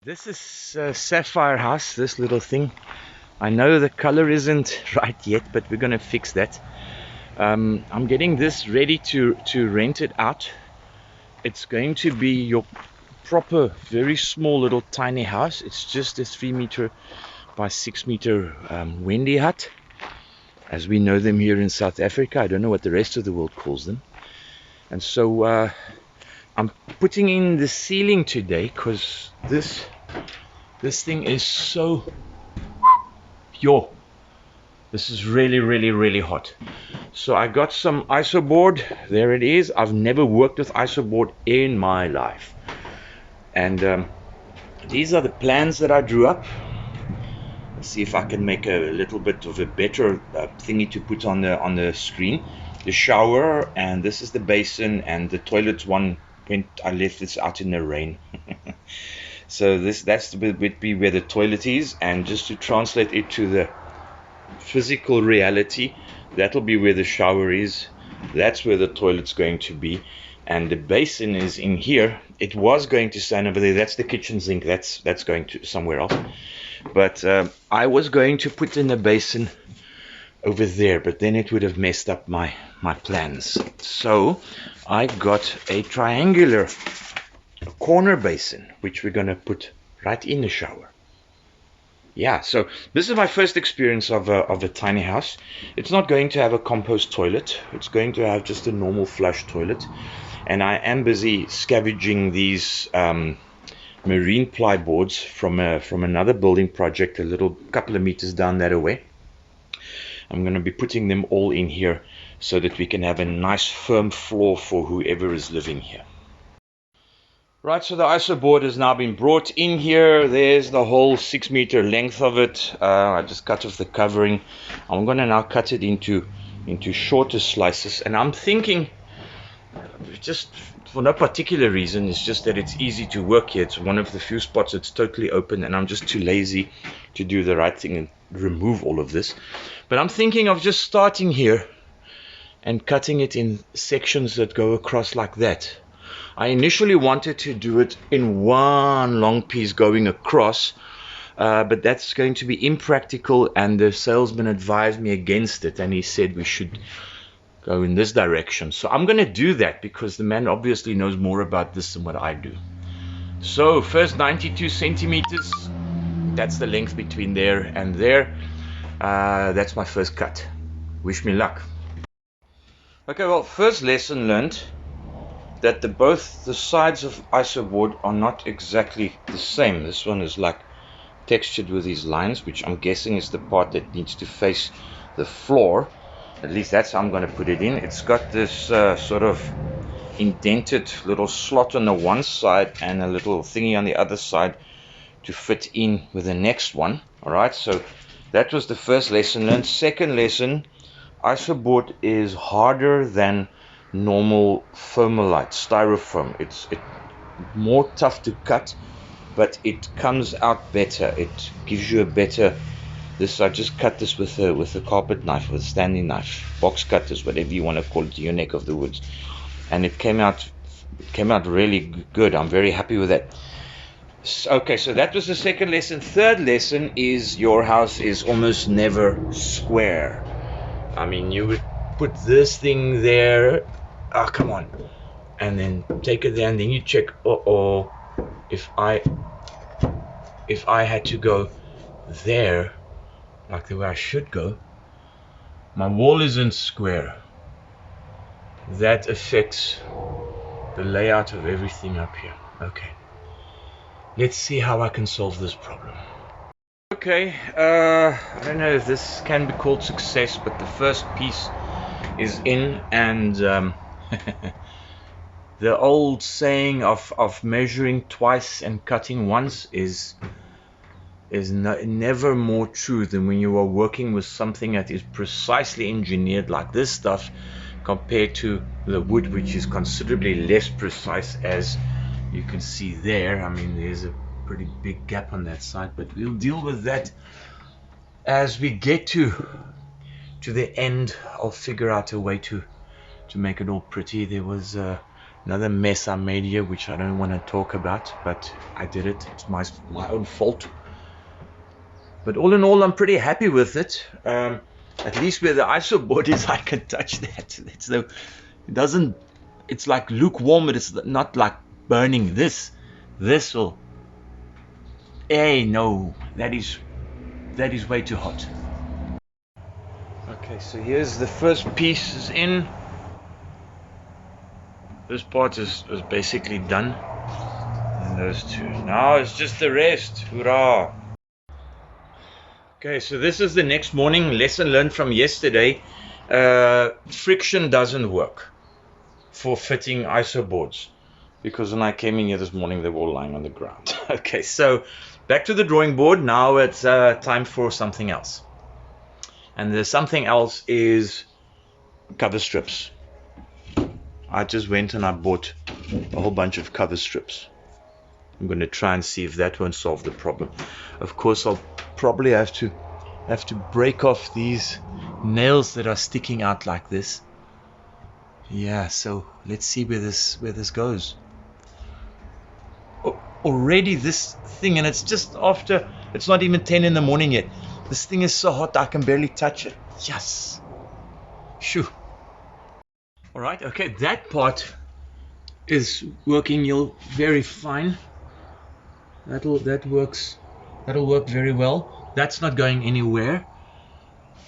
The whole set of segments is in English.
This is Sapphire House, this little thing. I know the color isn't right yet, but we're gonna fix that. I'm getting this ready to rent it out. It's going to be your proper, very small little tiny house. It's just a 3 meter by 6 meter Wendy Hut, as we know them here in South Africa. I don't know what the rest of the world calls them. And so I'm putting in the ceiling today because this thing is so pure. This is really hot. So I got some iso board. There it is. I've never worked with iso board in my life, and these are the plans that I drew up. Let's see if I can make a little bit of a better thingy to put on the screen. The shower, and this is the basin, and the toilets one when I left this out in the rain. So that's would be where the toilet is, and just to translate it to the physical reality, that'll be where the shower is. That's where the toilet's going to be, and the basin is in here. It was going to stand over there. That's the kitchen sink. That's going to somewhere else. But I was going to put in the basin over there, but then it would have messed up my plans. So I got a triangular corner basin, which we're going to put right in the shower. Yeah, so this is my first experience of a tiny house. It's not going to have a compost toilet. It's going to have just a normal flush toilet. And I am busy scavenging these marine ply boards from another building project a little couple of meters down that way. I'm going to be putting them all in here so that we can have a nice firm floor for whoever is living here. Right, so the iso board has now been brought in here. There's the whole 6 meter length of it. I just cut off the covering. I'm going to now cut it into shorter slices, and I'm thinking, just for no particular reason, it's just that it's easy to work here. It's one of the few spots that's totally open, and I'm just too lazy to do the right thing and remove all of this. But I'm thinking of just starting here and cutting it in sections that go across like that. I initially wanted to do it in one long piece going across, but that's going to be impractical, and the salesman advised me against it, and he said we should go in this direction. So I'm going to do that because the man obviously knows more about this than what I do. So first 92 centimeters, that's the length between there and there. That's my first cut. Wish me luck. Okay, well, first lesson learned, that both the sides of iso board are not exactly the same. This one is like textured with these lines, which I'm guessing is the part that needs to face the floor. At least that's how I'm going to put it in. It's got this sort of indented little slot on the one side and a little thingy on the other side to fit in with the next one. All right, so that was the first lesson learned. Second lesson, iso board is harder than normal foamolite, styrofoam. It's more tough to cut, but it comes out better. It gives you a better. I just cut this with a carpet knife, with a standing knife, box cutters, whatever you want to call it, your neck of the woods, and it came out really good. I'm very happy with that. Okay, so that was the second lesson. Third lesson is your house is almost never square. I mean, you would put this thing there. Oh, come on. And then take it there, and then you check, if I had to go there, like the way I should go, my wall isn't square. That affects the layout of everything up here. Okay. Let's see how I can solve this problem. Okay, I don't know if this can be called success, but the first piece is in, and the old saying of measuring twice and cutting once is never more true than when you are working with something that is precisely engineered like this stuff, compared to the wood, which is considerably less precise, as you can see there. I mean, there's a pretty big gap on that side, but we'll deal with that as we get to the end. I'll figure out a way to make it all pretty. There was Another mess I made here, which I don't want to talk about, but I did it. It's my own fault. But all in all, I'm pretty happy with it. At least where the ISO board is, I can touch that. It's like lukewarm, but it's not like burning. This will. Hey, no, that is way too hot. Okay, so here's the first piece is in. This part is basically done. And those two. Now it's just the rest. Hurrah! Okay, so this is the next morning. Lesson learned from yesterday. Friction doesn't work for fitting ISO boards, because when I came in here this morning they were all lying on the ground. Okay, so back to the drawing board. Now it's time for something else. And the something else is cover strips. I just went and I bought a whole bunch of cover strips. I'm going to try and see if that won't solve the problem. Of course, I'll probably have to break off these nails that are sticking out like this. Yeah, so let's see where this goes. Already this thing, and it's just after, it's not even 10 in the morning yet. This thing is so hot I can barely touch it. Yes. Shoo. All right, okay, that part is working very fine. That'll work very well. That's not going anywhere.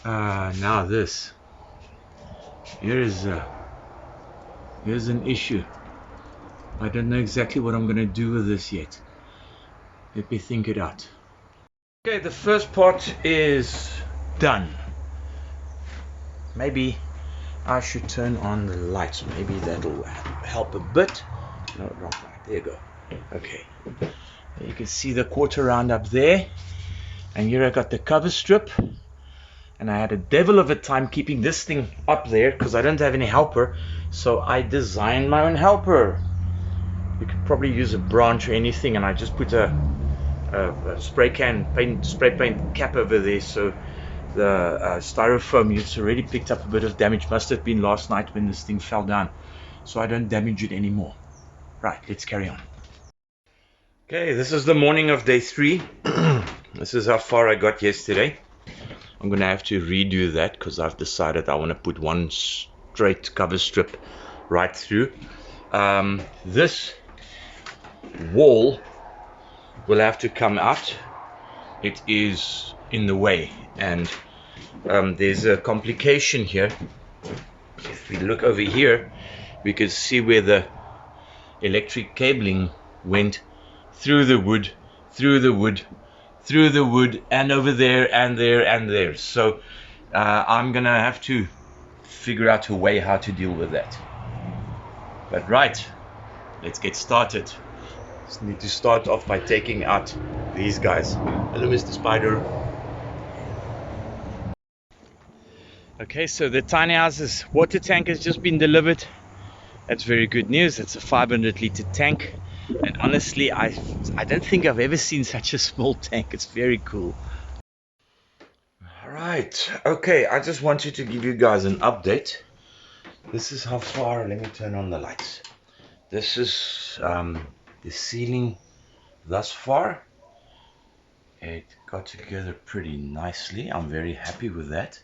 Now this. Here's an issue. I don't know exactly what I'm gonna do with this yet. Let me think it out. Okay, the first part is done. Maybe I should turn on the lights. Maybe that'll help a bit. No, wrong light. There you go. Okay. You can see the quarter round up there. And here I got the cover strip. And I had a devil of a time keeping this thing up there because I don't have any helper. So I designed my own helper. You could probably use a branch or anything. And I just put a spray paint cap over there. So the styrofoam, it's already picked up a bit of damage. Must have been last night when this thing fell down, so I don't damage it anymore. Right, let's carry on. Okay, this is the morning of day 3. This is how far I got yesterday. I'm gonna have to redo that because I've decided I want to put one straight cover strip right through. This wall will have to come out. It is in the way, and there's a complication here. If we look over here, we can see where the electric cabling went through the wood, through the wood, through the wood, and over there, and there, and there. So I'm gonna have to figure out a way how to deal with that. But right, let's get started. Just need to start off by taking out these guys. Hello, Mr. Spider. Okay, so the tiny house's water tank has just been delivered. That's very good news. It's a 500-liter tank, and honestly, I don't think I've ever seen such a small tank. It's very cool. All right, okay, I just wanted to give you guys an update. This is how far. Let me turn on the lights. This is the ceiling thus far. It got together pretty nicely. I'm very happy with that.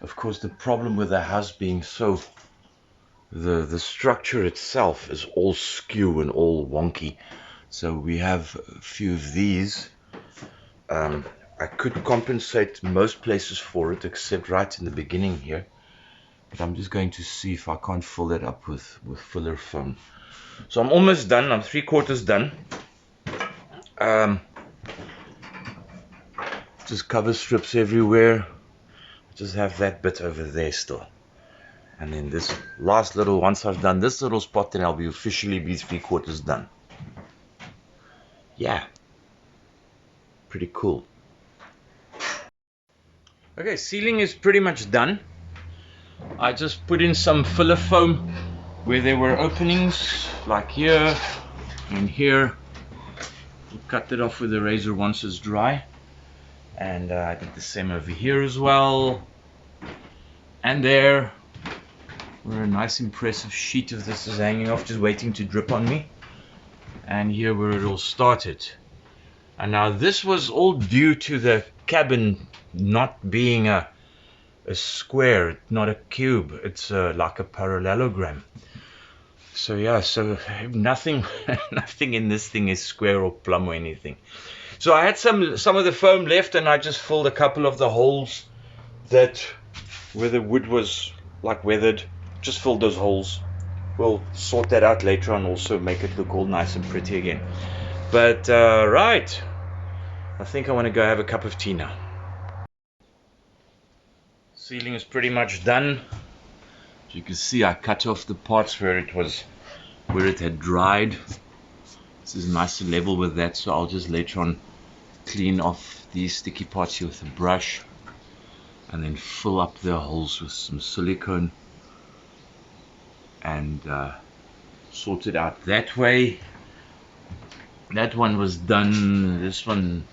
Of course, the problem with the house being so, the structure itself is all skew and all wonky. So we have a few of these. I could compensate most places for it, except right in the beginning here. But I'm just going to see if I can't fill that up with filler foam. So I'm almost done. I'm 3/4 done. Just cover strips everywhere. Just have that bit over there still. And then this last little, once I've done this little spot, then I'll be officially 3/4 done. Yeah. Pretty cool. Okay, ceiling is pretty much done. I just put in some filler foam where there were openings, like here and here. Cut it off with a razor once it's dry. And I did the same over here as well. And there. where a nice impressive sheet of this is hanging off, just waiting to drip on me. And here where it all started. And now this was all due to the cabin not being a square, not a cube. It's like a parallelogram. So yeah, so nothing nothing in this thing is square or plumb or anything. So I had some of the foam left, and I just filled a couple of the holes that where the wood was like weathered. Just filled those holes. We'll sort that out later on, also make it look all nice and pretty again. But right, I think I want to go have a cup of tea now. Ceiling is pretty much done. As you can see, I cut off the parts where it had dried. This is nice and level with that, so I'll just later on clean off these sticky parts here with a brush and then fill up the holes with some silicone and sort it out that way. That one was done. This one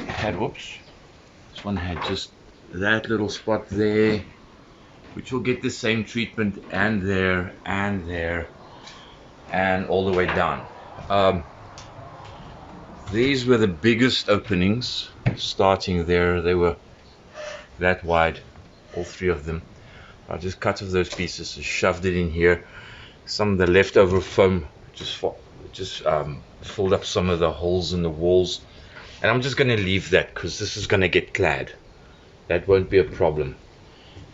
had, this one had just that little spot there, which will get the same treatment, and there and there and all the way down. These were the biggest openings starting there. They were that wide, all three of them. I just cut off those pieces, shoved it in here. Some of the leftover foam just filled up some of the holes in the walls, and I'm just going to leave that because this is going to get clad. That won't be a problem.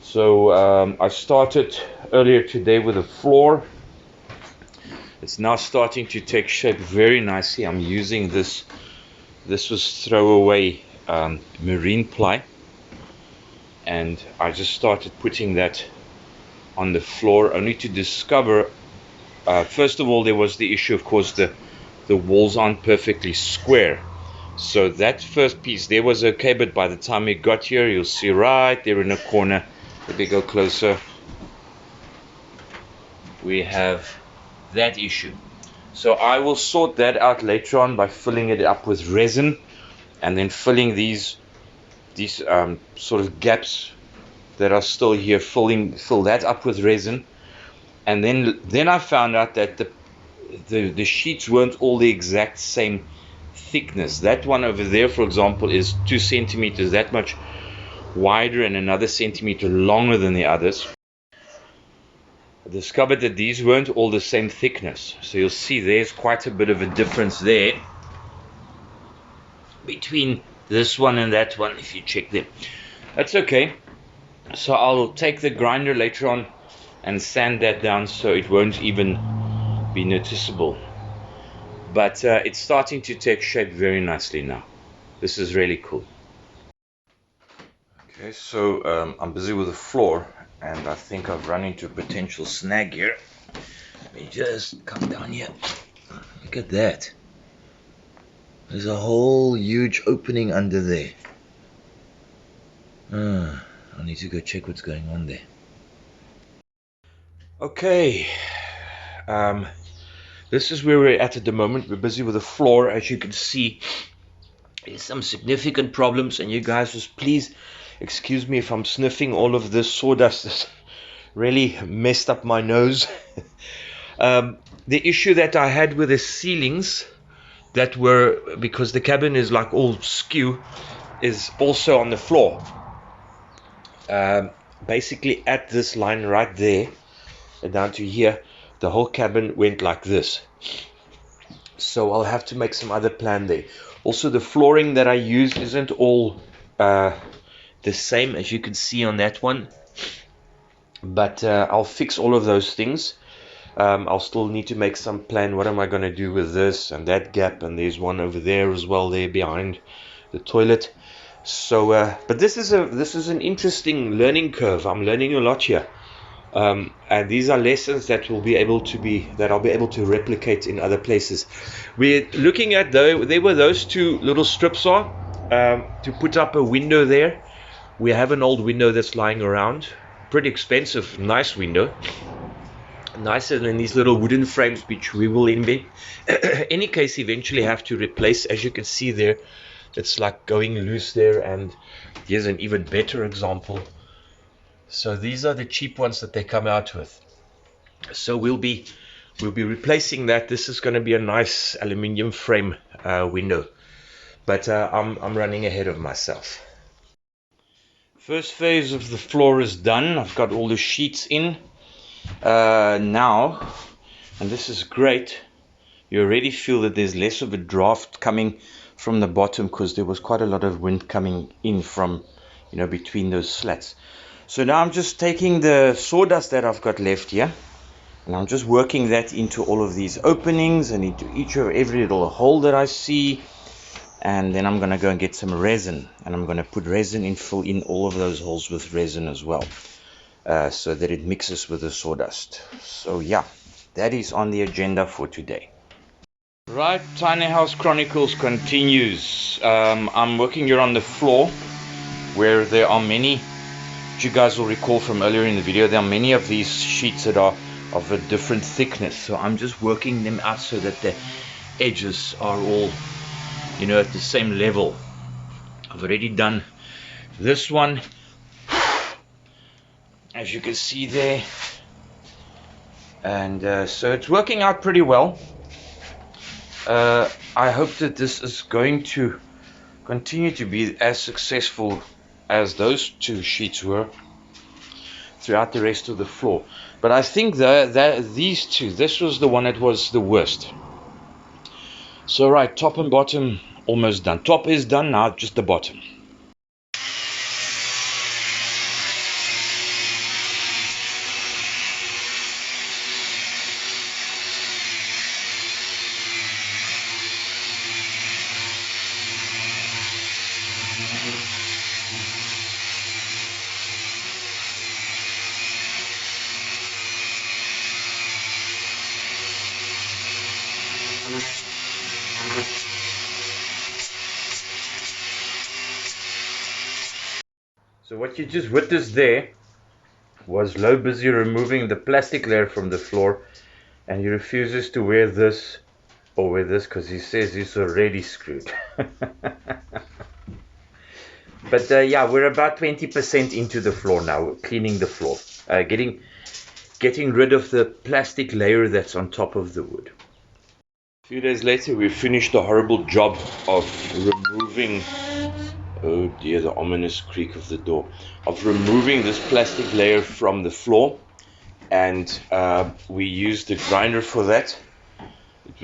So I started earlier today with the floor. It's now starting to take shape very nicely. I'm using this was throwaway marine ply, and I just started putting that on the floor, only to discover first of all there was the issue, of course, the walls aren't perfectly square. So that first piece there was okay, but by the time we got here, you'll see right there in the corner, if we go closer, we have that issue. So I will sort that out later on by filling it up with resin, and then filling these sort of gaps that are still here, fill that up with resin. And then I found out that the sheets weren't all the exact same thickness. That one over there, for example, is 2 centimeters, that much wider, and another centimeter longer than the others. I discovered that these weren't all the same thickness, so you'll see there's quite a bit of a difference there between this one and that one if you check them. That's okay. So I'll take the grinder later on and sand that down so it won't even be noticeable. But it's starting to take shape very nicely now. This is really cool. Okay, so I'm busy with the floor, and I think I've run into a potential snag here. Let me just come down here. Look at that. There's a whole huge opening under there. I need to go check what's going on there. Okay. This is where we're at the moment. We're busy with the floor. As you can see, there's some significant problems, and you guys just please excuse me if I'm sniffing. All of this sawdust has really messed up my nose. The issue that I had with the ceilings, that were, because the cabin is like all skew, is also on the floor. Basically at this line right there and down to here, the whole cabin went like this. So I'll have to make some other plan there. Also, the flooring that I use isn't all the same, as you can see on that one, but I'll fix all of those things. I'll still need to make some plan. What am I going to do with this and that gap, and there's one over there as well, there behind the toilet. So but this is an interesting learning curve. I'm learning a lot here, and these are lessons that I'll be able to replicate in other places. We're looking at, though, there were those two little strips to put up a window there. We have an old window that's lying around, pretty expensive, nice window, nicer than these little wooden frames, which we will in any case eventually have to replace. As you can see there, it's like going loose there, and here's an even better example. So these are the cheap ones that they come out with. So we'll be replacing that. This is going to be a nice aluminium frame window, but I'm running ahead of myself. First phase of the floor is done. I've got all the sheets in now, and this is great. You already feel that there's less of a draft coming from the bottom because there was quite a lot of wind coming in from, between those slats. So now I'm just taking the sawdust that I've got left here, and I'm just working that into all of these openings and into every little hole that I see. And then I'm going to go and get some resin, and I'm going to put resin in, fill in all of those holes with resin as well, so that it mixes with the sawdust. So yeah, that is on the agenda for today. Right, Tiny House Chronicles continues. I'm working here on the floor where there are many, you guys will recall from earlier in the video, there are many of these sheets that are of a different thickness. So I'm just working them out so that the edges are all, at the same level. I've already done this one, as you can see there. And so it's working out pretty well. I hope that this is going to continue to be as successful as those two sheets were throughout the rest of the floor. But I think that these two, this was the one that was the worst. So right, top and bottom almost done. Top is done now, just the bottom. So what you just witnessed there was Lo busy removing the plastic layer from the floor, and he refuses to wear this or wear this because he says he's already screwed. But yeah, we're about 20% into the floor now. We're cleaning the floor, getting rid of the plastic layer that's on top of the wood. A few days later, we finished the horrible job of removing, oh dear, the ominous creak of the door, of removing this plastic layer from the floor, and we used the grinder for that. It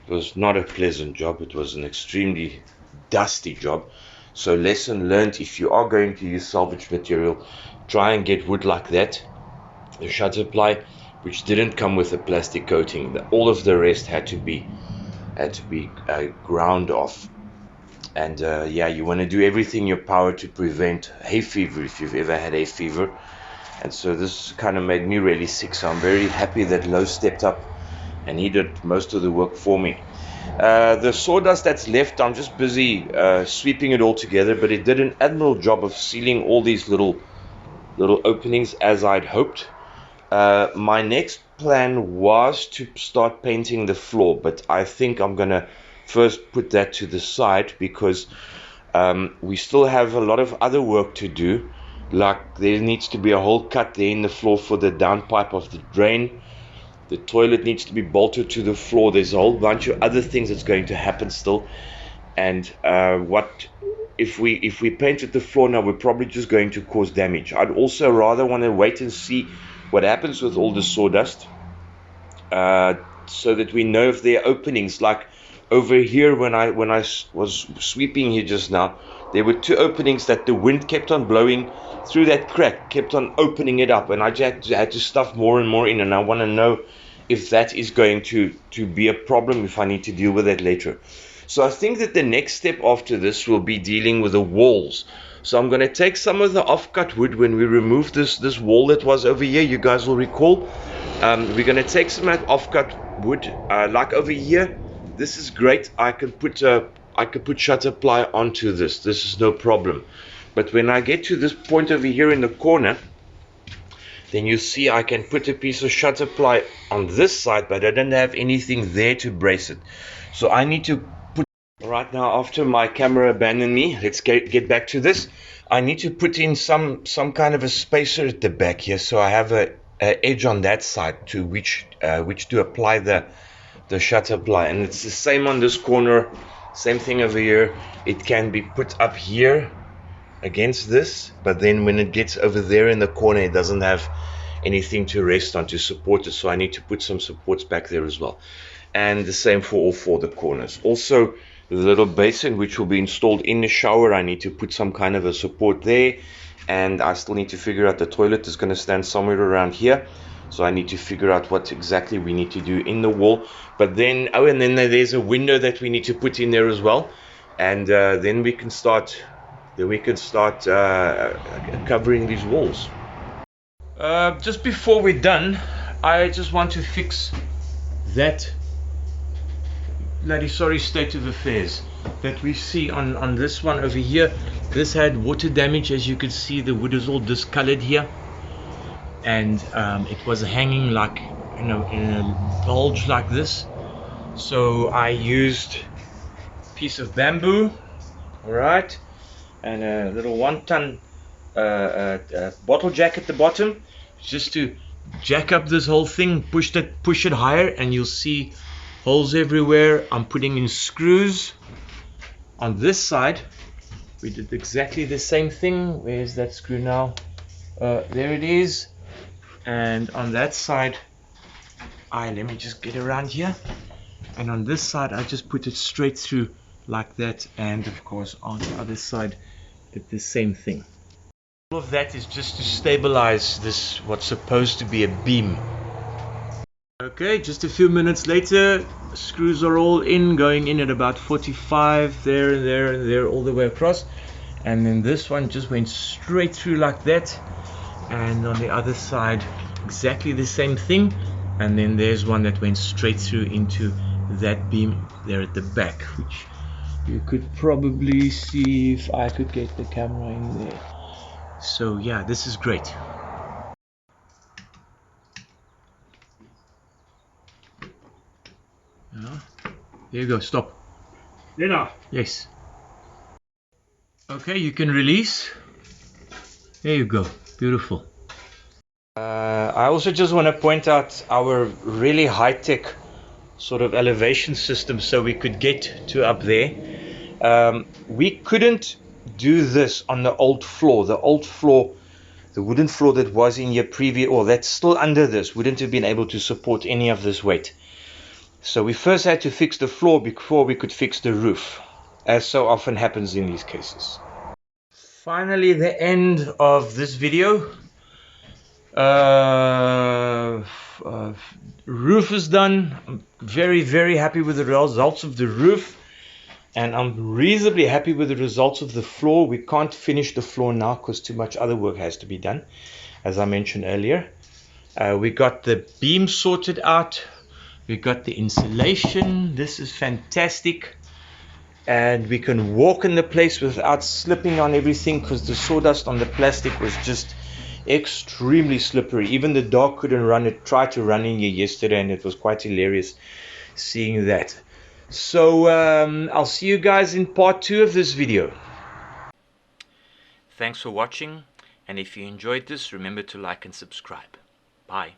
was not a pleasant job. It was an extremely dusty job. So lesson learned: if you are going to use salvage material, try and get wood like that. The shutter ply, which didn't come with a plastic coating, all of the rest had to be ground off. And yeah, you want to do everything in your power to prevent hay fever if you've ever had hay fever. And so this kind of made me really sick. So I'm very happy that Lo stepped up and he did most of the work for me. The sawdust that's left, I'm just busy sweeping it all together, but it did an admirable job of sealing all these little openings as I'd hoped. My next plan was to start painting the floor, but I think I'm gonna first put that to the side because we still have a lot of other work to do. Like there needs to be a hole cut there in the floor for the downpipe of the drain. The toilet needs to be bolted to the floor. There's a whole bunch of other things that's going to happen still. And what if we painted the floor now, we're probably just going to cause damage. I'd also rather want to wait and see what happens with all the sawdust, so that we know if there are openings. Like over here, when I was sweeping here just now, there were two openings that the wind kept on blowing through that crack, kept on opening it up, and I just had to stuff more and more in, and I want to know if that is going to be a problem, if I need to deal with that later. So I think that the next step after this will be dealing with the walls. So I'm going to take some of the offcut wood when we remove this wall that was over here. You guys will recall. We're going to take some of that offcut wood, like over here. This is great. I could put shutter ply onto this. This is no problem. But when I get to this point over here in the corner, then you see I can put a piece of shutter ply on this side, but I don't have anything there to brace it. So I need to put Right now, after my camera abandoned me, let's get back to this. I need to put in some kind of a spacer at the back here, so I have a edge on that side to which to apply the shutter ply, and it's the same on this corner, same thing over here. It can be put up here against this, but then when it gets over there in the corner, it doesn't have anything to rest on to support it, so I need to put some supports back there as well. And the same for all four of the corners. Also, the little basin which will be installed in the shower, I need to put some kind of a support there, and I still need to figure out the toilet is going to stand somewhere around here, so I need to figure out what exactly we need to do in the wall. But then, oh, and then there's a window that we need to put in there as well, and then we can start covering these walls. Just before we're done, I just want to fix that bloody sorry state of affairs that we see on this one over here. This had water damage, as you could see. The wood is all discolored here, and it was hanging like, you know, in a bulge like this. So I used a piece of bamboo, all right, and a little 1-ton bottle jack at the bottom, just to jack up this whole thing, push it higher, and you'll see holes everywhere. I'm putting in screws on this side. We did exactly the same thing. Where's that screw now? There it is. And on that side, let me just get around here, and on this side I just put it straight through like that, and of course on the other side did the same thing. All of that is just to stabilize this, what's supposed to be a beam. Okay, just a few minutes later, screws are all in, going in at about 45, there and there and there, all the way across. And then this one just went straight through like that, and on the other side exactly the same thing. And then there's one that went straight through into that beam there at the back, which you could probably see if I could get the camera in there. So yeah, this is great. There you go, stop. There. Yes. Okay, you can release. There you go, beautiful. I also just want to point out our really high-tech sort of elevation system, so we could get to up there. We couldn't do this on the old floor. The old floor, the wooden floor that was in here previous, or that's still under this, wouldn't have been able to support any of this weight. So we first had to fix the floor before we could fix the roof, as so often happens in these cases. Finally, the end of this video. Roof is done. I'm very happy with the results of the roof, and I'm reasonably happy with the results of the floor. We can't finish the floor now because too much other work has to be done, as I mentioned earlier. We got the beam sorted out. We got the insulation. This is fantastic, and we can walk in the place without slipping on everything, because the sawdust on the plastic was just extremely slippery. Even the dog couldn't try to run in here yesterday, and it was quite hilarious seeing that. So I'll see you guys in part 2 of this video. Thanks for watching, and if you enjoyed this, remember to like and subscribe. Bye.